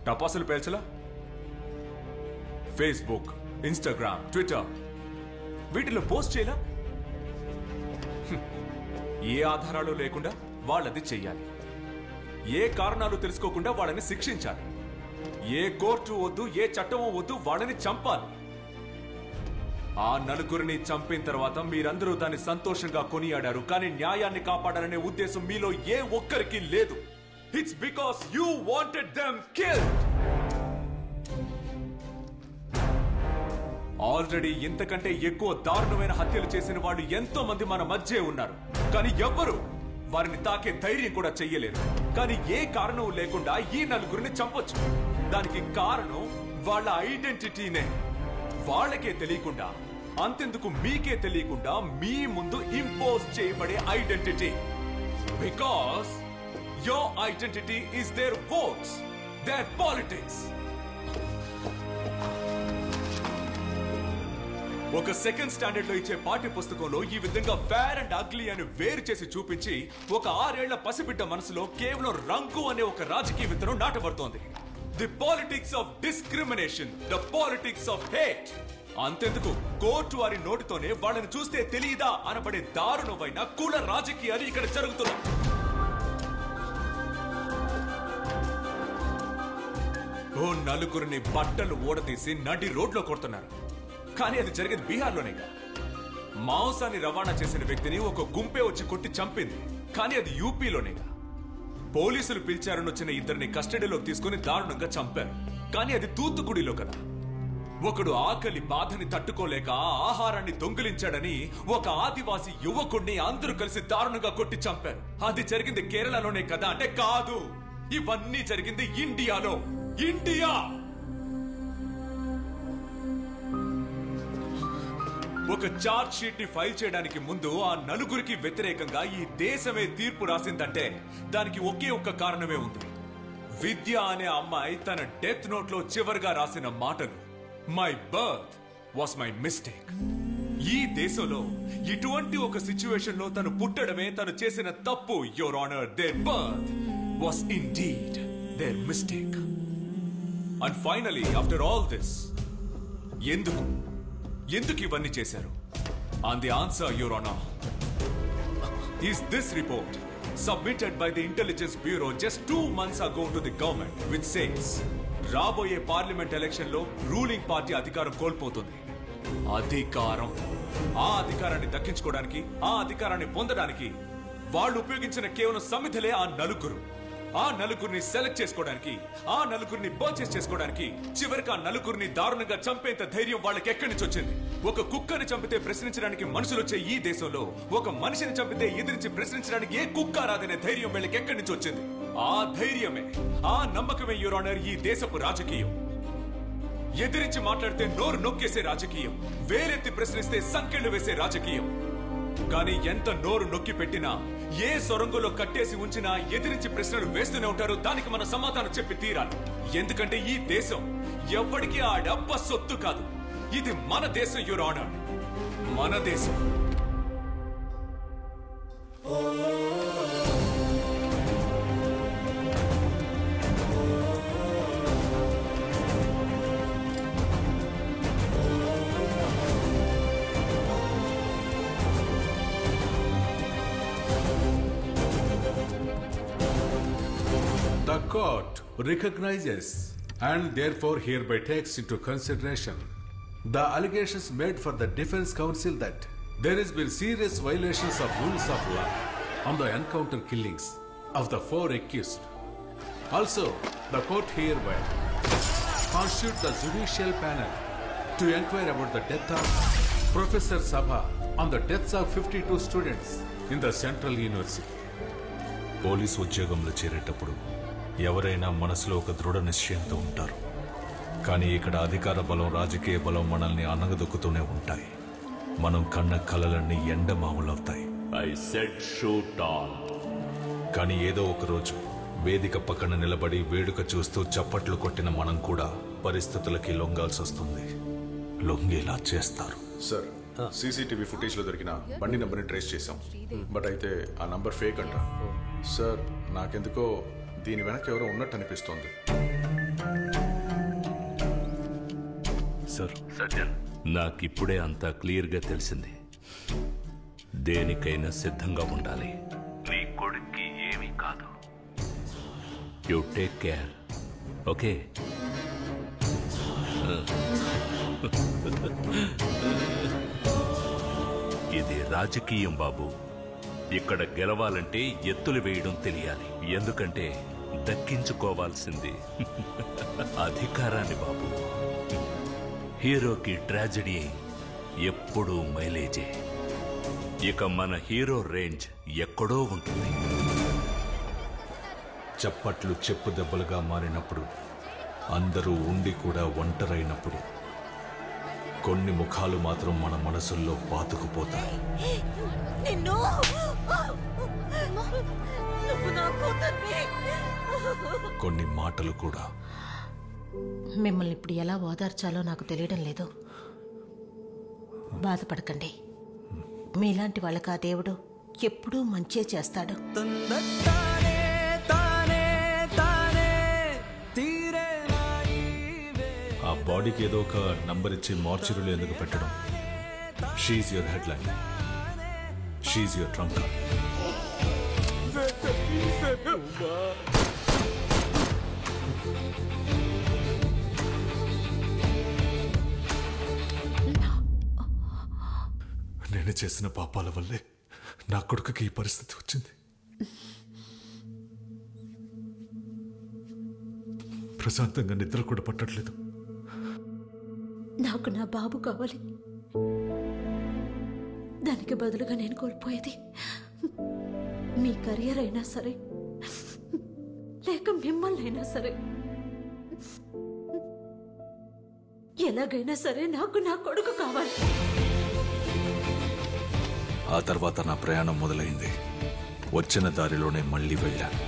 టపాసులు పేల్చలా? Facebook, Instagram, Twitter వీటిలో post చేయలా? ఏ ఆధారాలు లేకుండా వాళ్ళది చెయ్యాలి. ఏ కారణాలు తెలుసుకోకుండా వాళ్ళని శిక్షించాలి. ఏ కోర్టు వద్దు, ఏ చట్టమో వద్దు, వాళ్ళని చంపాలి. ఆ నలుగురిని చంపిన తర్వాత మీరందరూ దాన్ని సంతోషంగా కొనియాడారు. కానీ న్యాయాన్ని కాపాడాలనే ఉద్దేశం మీలో ఏ ఒక్కరికి లేదు. It's because you wanted them killed. Already ఇంతకంటే ఎక్కువ దారుణమైన హత్యలు చేసిన వాళ్ళు ఎంతో మంది మన మధ్య ఉన్నారు. కానీ ఎవ్వరు వారిని తాకే ధైర్యం కూడా చెయ్యలేరు. కానీ ఏ కారణం లేకుండా ఈ నలుగురిని చంపొచ్చు. దానికి కారణం వాళ్ళ ఐడెంటిటీనే. వాళ్ళకే తెలియకుండా, అంతెందుకు మీకే తెలియకుండా మీ ముందు ఇంపోజ్ చేయబడే identity. Because your identity is their votes, their politics. ఒక సెకండ్ స్టాండర్డ్ లో ఇచ్చే పాఠ్య పుస్తకంలో ఈ విధంగా ఫేర్ అండ్ అగ్లీ అని వేరు చేసి చూపించి ఒక 6 ఏళ్ల పసిబిడ్డ మనసులో కేవలం రంగు అనే ఒక రాజకీయ విత్తనం నాటబడుతోంది. The politics of discrimination, the politics of hate. అంతెందుకు కోర్టు వారి నోటితోనే వాళ్ళని చూస్తే తెలియదా అనబడే దారుణమైన కుల రాజకీయాలు ఇక్కడ జరుగుతున్నాయి. ఓ నలుగురిని బట్టలు ఓడదీసి నడి రోడ్లో కొడుతున్నారు. కానీ అది జరిగేది బీహార్లోనేగా. మాంసాన్ని రవాణా చేసిన వ్యక్తిని ఒక గుంపే వచ్చి కొట్టి చంపింది. కానీ అది యూపీలోనేగా. పోలీసులు పిలిచారని వచ్చిన ఇద్దరిని కస్టడీలోకి తీసుకుని దారుణంగా చంపారు. కానీ అది తూత్తుకుడిలో కదా. ఒకడు ఆకలి బాధని తట్టుకోలేక ఆహారాన్ని దొంగిలించాడని ఒక ఆదివాసి యువకుడిని అందరూ కలిసి దారుణంగా కొట్టి చంపారు. అది జరిగింది కేరళలోనే కదా అంటే కాదు. ఇవన్నీ జరిగింది ఇండియాలో. ఇండియా ఒక చార్జ్ షీట్ ని ఫైల్ చేయడానికి ముందు ఆ నలుగురికి వ్యతిరేకంగా ఈ దేశమే తీర్పు రాసిందంటే దానికి ఒకే ఒక్క కారణమే ఉంది. విద్య అనే అమ్మాయి తన డెత్ నోట్ లో చివరిగా రాసిన మాటలు, my birth was my mistake. ఈ దేశంలో ఇటువంటి ఒక సిచ్యువేషన్ లో తను పుట్టడమే తను చేసిన తప్పు. Your honour, their birth was indeed their mistake. And finally after all this, ఎందుకు ఇవన్నీ చేశారు? And the answer, Your Honor, is this report submitted by the Intelligence Bureau just 2 months ago to the government, which says రాబోయే parliament election లో ruling party అధికారం కోల్పోతుంది. ఆ అధికారాన్ని దక్కించుకోవడానికి, ఆ అధికారాన్ని పొందడానికి వాళ్ళు ఉపయోగించిన కేవలం సమిధలే ఆ నలుగురు. ఆ నలుగురిని సెలెక్ట్ చేసుకోవడానికి, ఆ నలుగురిని పర్చేస్ చేసుకోవడానికి, చివరికి ఆ నలుగురిని దారుణంగా చంపేంత ధైర్యం వాళ్ళకి ఎక్కడి నుంచి వచ్చింది? ఒక కుక్కని చంపితే ప్రశ్నించడానికి మనుషులు వచ్చే ఈ దేశంలో ఒక మనిషిని చంపితే ఎదిరించి ప్రశ్నించడానికి ఏ కుక్క రాదనే ధైర్యం వీళ్ళకి ఎక్కడి నుంచి వచ్చింది? ఆ ధైర్యమే, ఆ నమ్మకమే యువర్ ఆనర్ ఈ దేశపు రాజకీయం. ఎదిరించి మాట్లాడితే నోరు నొక్కేసే రాజకీయం, వేలెత్తి ప్రశ్నిస్తే సంకెళ్లు వేసే రాజకీయం. కానీ ఎంత నోరు నొక్కి పెట్టినా, ఏ సొరంగంలో కట్టేసి ఉంచినా ఎదిరించి ప్రశ్నలు వేస్తూనే ఉంటారు. దానికి మన సమాధానం చెప్పి తీరాలి. ఎందుకంటే ఈ దేశం ఎవ్వడికి ఆ డబ్బ సొత్తు కాదు. ఇది మన దేశం యువర్ ఆనర్, మన దేశం. The court recognizes and therefore hereby takes into consideration the allegations made for the defense counsel that there has been serious violations of rules of law on the encounter killings of the 4 accused. Also, the court hereby constitutes the judicial panel to inquire about the death of Professor Sabha on the deaths of 52 students in the Central University. Police ఉద్యోగంలో చేరేటప్పుడు ఎవరైనా మనసులో ఒక దృఢ నిశ్చయంతో ఉంటారు. కానీ ఇక్కడ అధికార బలం, రాజకీయ బలం మనల్ని అనగదొక్కుతూనే ఉంటాయి. మనం కన్న కలలన్నీ ఎండమావులవుతాయి. కానీ ఏదో ఒక రోజు వేదిక పక్కన నిలబడి వేడుక చూస్తూ చప్పట్లు కొట్టిన మనం కూడా పరిస్థితులకి లొంగాల్సి వస్తుంది. లొంగేలా చేస్తారు. సార్, సీసీటీవీ ఫుటేజ్ లో దొరికిన బండి నంబర్ని ట్రేస్ చేశాం. బట్ అయితే ఆ నంబర్ ఫేక్ అంట. సార్, నాకెందుకో దీని వెనక ఎవరో ఉన్నట్టు అనిపిస్తోంది. సార్. సజ్జన్, నాకిప్పుడే అంతా క్లియర్గా తెలిసింది. దేనికైనా సిద్ధంగా ఉండాలి. నీ కొడుక్కి ఏమీ కాదు. You take care, okay? ఇది రాజకీయం బాబు. ఇక్కడ గెలవాలంటే ఎత్తులు వేయడం తెలియాలి. ఎందుకంటే దక్కించుకోవాల్సింది అధికారాన్ని బాబు. హీరోకి ట్రాజెడీ ఎప్పుడూ మైలేజే. ఇక మన హీరో రేంజ్ ఎక్కడో ఉంటుంది. చప్పట్లు చెప్పు దెబ్బలుగా మారినప్పుడు, అందరూ ఉండి కూడా ఒంటరైనప్పుడు, కొన్ని ముఖాలు మాత్రం మన మనసుల్లో పాతుకుపోతాయి. కొన్ని మాటలు కూడా. మిమ్మల్ని ఇప్పుడు ఎలా ఓదార్చాలో నాకు తెలియడం లేదు. బాధపడకండి. మీలాంటి వాళ్ళకి ఆ దేవుడు ఎప్పుడూ మంచే చేస్తాడు. ఆ బాడీకి ఏదో ఒక నంబర్ ఇచ్చి మార్చురీలో ఎందుకు పెట్టడం? She your head line, she your trunk. నేను చేసిన పాపాల వల్లే నా కొడుకుకి ఈ పరిస్థితి వచ్చింది. ప్రశాంతంగా నిద్ర కూడా పట్టట్లేదు. నాకు నా బాబు కావాలి. దానికి బదులుగా నేను కోల్పోయేది మీ కెరియర్ అయినా సరే, లేక మిమ్మల్ని అయినా సరే, ఎలాగైనా సరే నాకు నా కొడుకు కావాలి. ఆ తర్వాత నా ప్రయాణం మొదలైంది. వచ్చిన దారిలోనే మళ్ళీ వెళ్ళాను.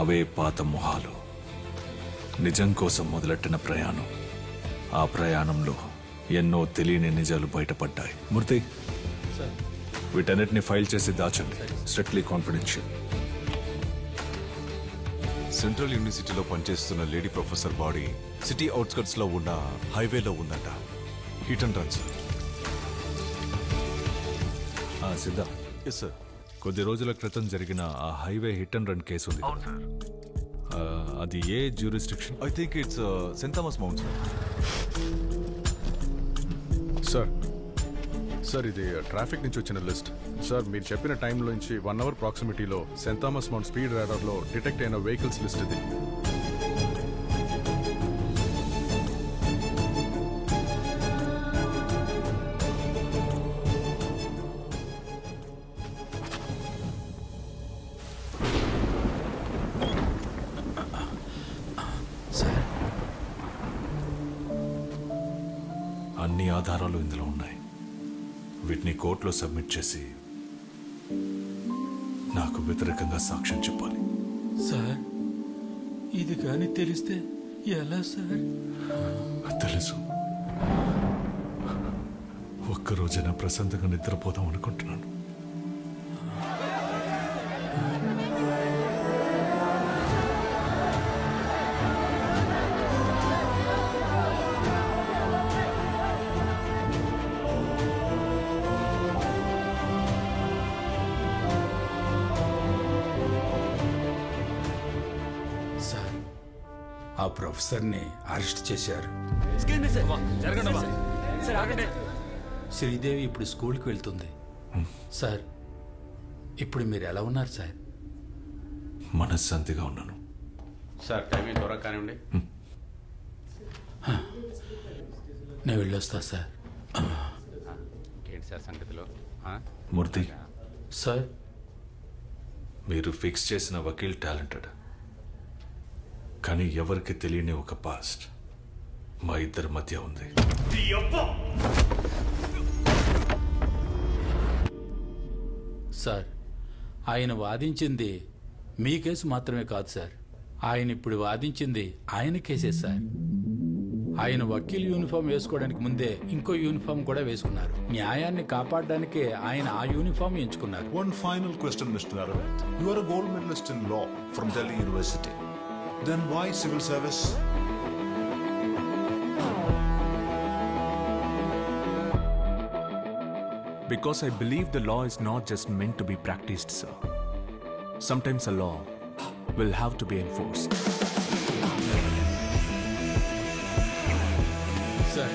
అవే పాత మొహాలు. నిజం కోసం మొదలెట్టిన ప్రయాణం. ఆ ప్రయాణంలో ఎన్నో తెలియని నిజాలు బయటపడ్డాయి. మూర్తి, వీటన్నిటిని ఫైల్ చేసి దాచండి. Strictly confidential. సెంట్రల్ యూనివర్సిటీలో పనిచేస్తున్న lady professor body city outskirts లో ఉన్న హైవేలో ఉందట. Hit and run sir. Siddha, yes sir. కొద్ది రోజుల క్రితం జరిగిన ఆ highway hit and run case ఉంది. అది ఏ jurisdiction? I think it's Saint Thomas Mount sir. Sir, ఇది ట్రాఫిక్ నుంచి వచ్చిన లిస్ట్. సార్, మీరు చెప్పిన టైంలో నుంచి 1 అవర్ ప్రాక్సిమిటీలో సెయింట్ థామస్ మౌంట్ స్పీడ్ రాడార్లో డిటెక్ట్ అయిన వెహికల్స్ లిస్ట్ ఇది. అన్ని ఆధారాలు ఇందులో ఉన్నాయి. వీటిని కోర్టులో సబ్మిట్ చేసి నాకు వ్యతిరేకంగా సాక్ష్యం చెప్పాలి. సార్, ఇది కానీ తెలిస్తే ఎలా సార్? తెలుసు. ఒక్కరోజైనా ప్రశాంతంగా నిద్రపోదాం అనుకుంటున్నాను. ఆ ప్రొఫెసర్ని అరెస్ట్ చేశారు. శ్రీదేవి ఇప్పుడు స్కూల్కి వెళ్తుంది. సార్, ఇప్పుడు మీరు ఎలా ఉన్నారు సార్? మనశ్శాంతిగా ఉన్నాను సార్. టైమింగ్ త్వరగా కానివ్వండి. నేను వెళ్ళొస్తా సార్. ఏంటి సార్ సంగతిలో? మూర్తి సార్, మీరు ఫిక్స్ చేసిన వకీల్ టాలెంటెడ్, కానీ ఎవరికి తెలియని ఒక పాస్ట్ మా ఇద్దరి మధ్య ఉంది. సార్, ఆయన వాదించింది మీ కేసు మాత్రమే కాదు సార్. ఆయన ఇప్పుడు వాదించింది ఆయన కేసే సార్. ఆయన వకీల్ యూనిఫామ్ వేసుకోవడానికి ముందే ఇంకో యూనిఫామ్ కూడా వేసుకున్నారు. న్యాయాన్ని కాపాడడానికే ఆయన ఆ యూనిఫామ్ ఎంచుకున్నారు. One final question, Mr. Aravind. You are a gold medalist in law from Delhi University. Then why civil service? Because I believe the law is not just meant to be practiced, sir. Sometimes a law will have to be enforced. Sir.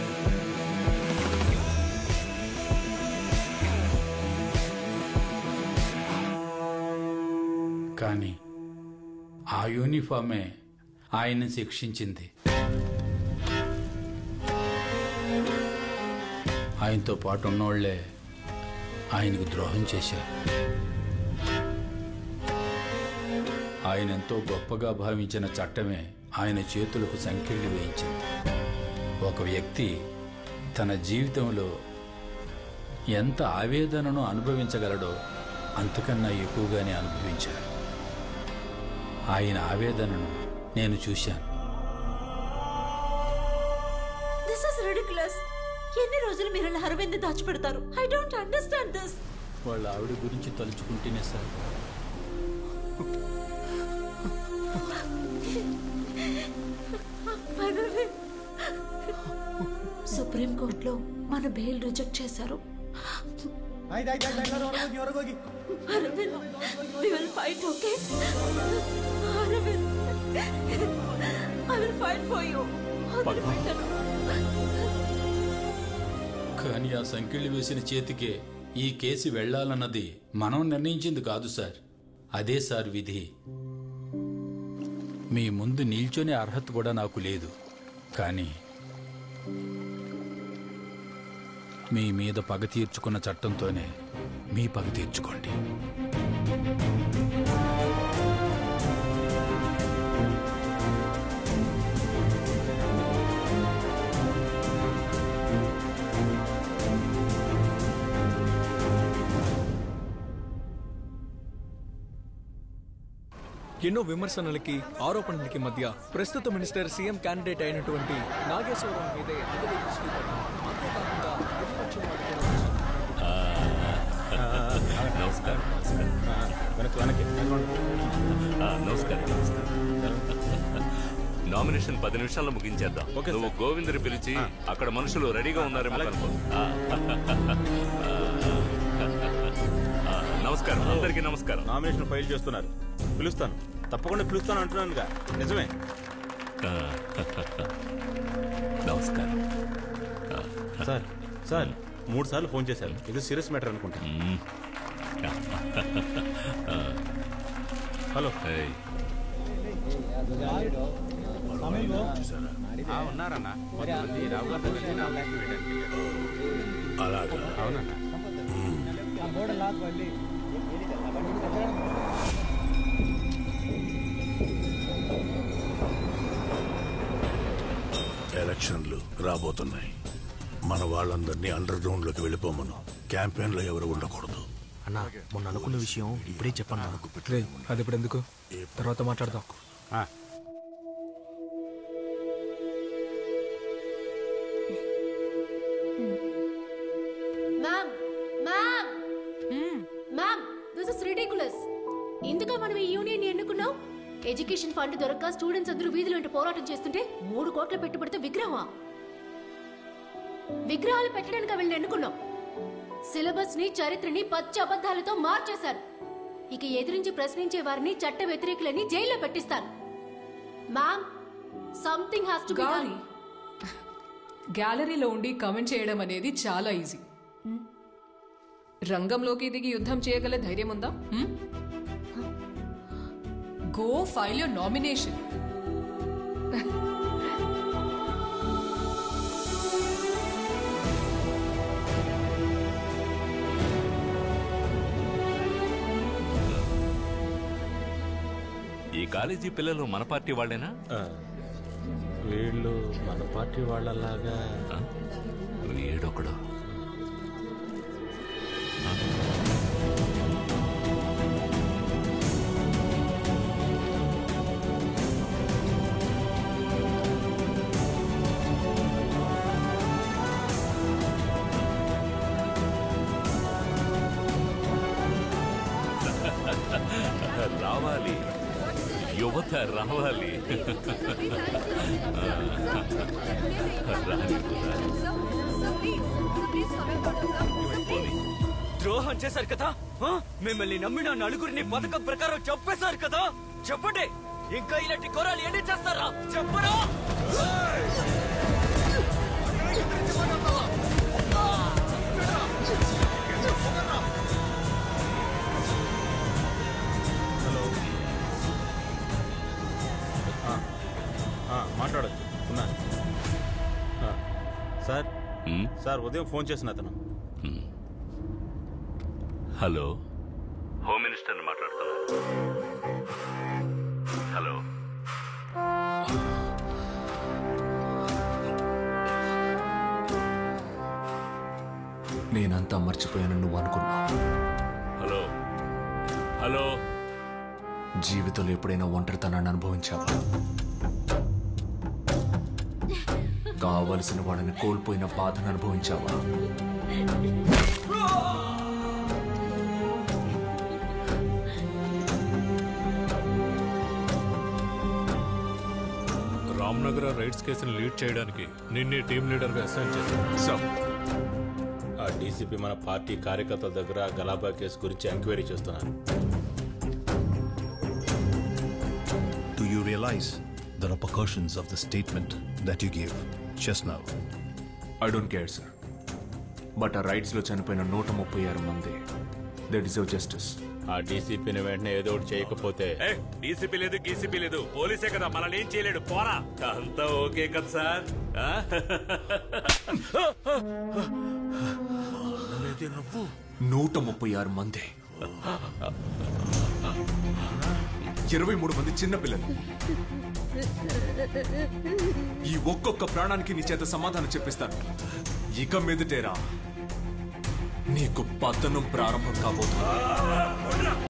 కానీ ఆ యూనిఫామే ఆయన్ని శిక్షించింది. ఆయనతో పాటు ఉన్నోళ్లే ఆయనకు ద్రోహం చేశారు. ఆయన ఎంతో గొప్పగా భావించిన చట్టమే ఆయన చేతులకు సంకెళ్ళు వేయించింది. ఒక వ్యక్తి తన జీవితంలో ఎంత ఆవేదనను అనుభవించగలడో అంతకన్నా ఎక్కువగానే అనుభవించారు. ఆయన ఆవేదనను నేను చూశాను. This is ridiculous. ఎన్ని రోజులు మీరు ఇలా అరవింద్ దాచిపెడతారు? I don't understand this. వాళ్ళ ఆవిడ గురించి తలుచుకుంటేనే సార్. సుప్రీం కోర్టులో మన బెయిల్ రిజెక్ట్ చేశారు. Arvind, we will fight, okay? Arvind, I will fight for you. కానీ ఆ సంకెళ్ళు వేసిన చేతికే ఈ కేసు వెళ్లాలన్నది మనం నిర్ణయించింది కాదు సార్. అదే సార్ విధి. మీ ముందు నిల్చొనే అర్హత కూడా నాకు లేదు. కానీ మీ మీద పగ తీర్చుకున్న చట్టంతోనే మీ పగ తీర్చుకోండి. ఎన్నో విమర్శనలకి ఆరోపణలకి మధ్య ప్రస్తుత మినిస్టర్ సీఎం క్యాండిడేట్ అయినటువంటి నాగేశ్వరరావు మీదే అందరి దృష్టి పడి, అంతేకాకుండా ప్రతిపక్షం నమస్కారం. నామినేషన్ 10 నిమిషాల్లో ముగించేద్దాం. నువ్వు గోవిందుని పిలిచి అక్కడ మనుషులు రెడీగా ఉన్నారేమో అనుకో. నమస్కారం, అందరికీ నమస్కారం. నామినేషన్ ఫైల్ చేస్తున్నారు. పిలుస్తాను, తప్పకుండా పిలుస్తాను అంటున్నానుగా. నిజమే. నమస్కారం సార్. సార్ 3 సార్లు ఫోన్ చేశారు. ఇది సీరియస్ మ్యాటర్ అనుకుంటా. హలో. ఉన్నారన్నా. అలాగా? అవునన్నా. ఎలక్షన్లు రాబోతున్నాయి. మన వాళ్ళందరినీ అండర్ గ్రౌండ్ లోకి వెళ్ళిపోమను. క్యాంపెయిన్ లో ఎవరు ఉండకూడదు. అన్నా, మొన్న అనుకున్న విషయం ఇప్పుడే చెప్పన్నా. అది ఇప్పుడు ఎందుకు, తర్వాత మాట్లాడదాం. ఎందుకు మనం ఈ యూనియన్ ఎన్నుకున్నాం? ఎడ్యుకేషన్ ఫండ్ దొరక్క స్టూడెంట్స్ అందరూ వీధులు వెంట పోరాటం చేస్తుంటే 3 కోట్ల పెట్టుబడితో విగ్రహాలు పెట్టడానికి వీళ్ళని ఎన్నుకున్నాం. సిలబస్ ని, చరిత్రని పచ్చి అబద్ధాలతో మార్చేశారు. ఇక ఎదిరించి ప్రశ్నించే వారిని చట్ట వ్యతిరేకులని జైల్లో పెట్టిస్తారు. Ma'am, something has to be done. గ్యాలరీలో ఉండి కమెంట్ చేయడం అనేది చాలా ఈజీ. రంగంలోకి దిగి యుద్ధం చేయగల ధైర్యం ఉందా? Go file your nomination. ఈ కాలేజీ పిల్లలు మన పార్టీ వాళ్ళేనా? వీళ్ళు మన పార్టీ వాళ్ళలాగా. వీడొకడు. రావాలి, యువత రావాలి. రాని ద్రోహం చేశారు కదా, మిమ్మల్ని నమ్మిన నలుగురిని పథకం ప్రకారం చంపేశారు కదా. చెప్పండి, ఇంకా ఇలాంటి ఘోరాలు ఎన్ని చేస్తారా? చెప్పరా? మాట్లాడచ్చు ఉన్నాను సార్. సార్ ఉదయం ఫోన్ చేసిన అతను. హలో, హోమ్ మినిస్టర్ని మాట్లాడుతున్నాను. హలో, నేనంతా మర్చిపోయాను నువ్వు అనుకున్నా. Hello, hello. జీవితంలో ఎప్పుడైనా ఒంటరితనాన్ని అనుభవించావా? కావలసిన వాళ్ళని కోల్పోయిన బాధను అనుభవించావా? రామ్నగర్ రైట్స్ కేసును లీడ్ చేయడానికి నిన్నే టీం లీడర్గా అసైన్ చేశాను. ఆ డీసీపీ మన పార్టీ కార్యకర్తల దగ్గర గలాబా కేసు గురించి ఎంక్వైరీ చేస్తున్నారు. Do you realize the repercussions of the statement that you gave just now? I don't care, sir. But ఆ రైట్స్లో చనిపోయిన 136 మంది, దే డిజర్వ్ జస్టిస్. ఆ డీసీపీని వెంటనే ఏదో ఒకటి చేయకపోతే డీసీపీ లేదు, గీసీపీ లేదు, పోలీసే కదా, మనల్ని ఏం చేయలేడు. పోరా, అంతా ఓకే కదా సార్? 136 మంది, 23 మంది చిన్నపిల్లలు. ఈ ఒక్కొక్క ప్రాణానికి నీ చేత సమాధానం చెప్పిస్తాను. ఇక మీదటేరా నీకు పతనం ప్రారంభం కాబోతుంది.